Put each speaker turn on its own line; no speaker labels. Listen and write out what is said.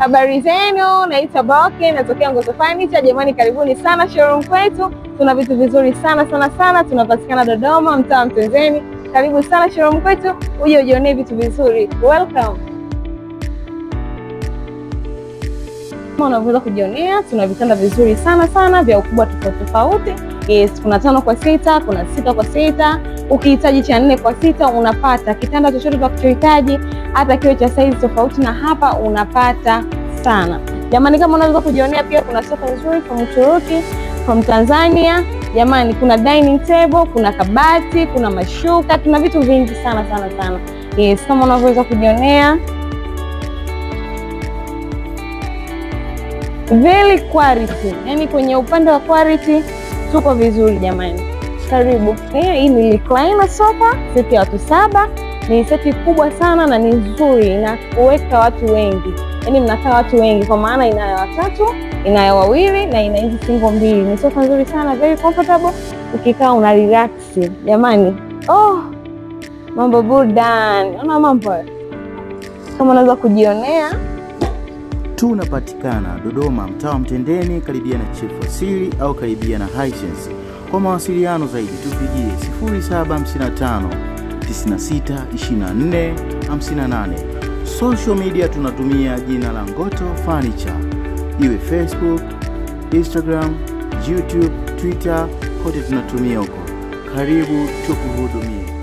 Habari zenu, naitwa Boke, natokea Ngoto Furniture. Jamani, karibuni sana showroom kwetu. Tuna vitu vizuri sana. Tunapatikana Dodoma, mtaa Mtenzeni. Karibu sana showroom kwetu, uje ujionee vitu vizuri. Welcome. Kama unaweza kujionea, tuna vitanda vizuri sana vya ukubwa tofauti. Yes, kuna 5 kwa 6, kuna 6 kwa 6. Ukihitaji cha 4 kwa 6 unapata kitanda chochote unachohitaji, hata kiwe cha size tofauti na hapa unapata sana. Jamani, kama unaweza kujionea pia kuna sofa nzuri from Uturuki, from Tanzania. Jamani, kuna dining table, kuna kabati, kuna mashuka, tuna vitu vingi sana. Yes, kama unaweza kujionea. Very quality. Yani kwenye upande wa quality tuko vizuri jamani. Karibu. Hii ni recliner sofa, seti ya watu 7. Ni seti kubwa sana na ni nzuri na kuweka watu wengi. Yani mnakaa watu wengi kwa maana ina ya 3, ina ya 2 na ina hizi single 2. Ni sofa nzuri sana, very comfortable. Ukikaa una relax. Jamani. Oh! Mambo burudani. Ona mambo. Kama unaweza kujionea.
Tunapatikana Dodoma, mtaa Mtendeni, karibia na Chief Wasili au karibia na Hisense. Kwa mawasiliano zaidi tupigie 0755 96 24 58. Social media tunatumia jina la Ngoto Furniture. Iwe Facebook, Instagram, YouTube, Twitter, kote tunatumia huko. Karibu tukuhudumie.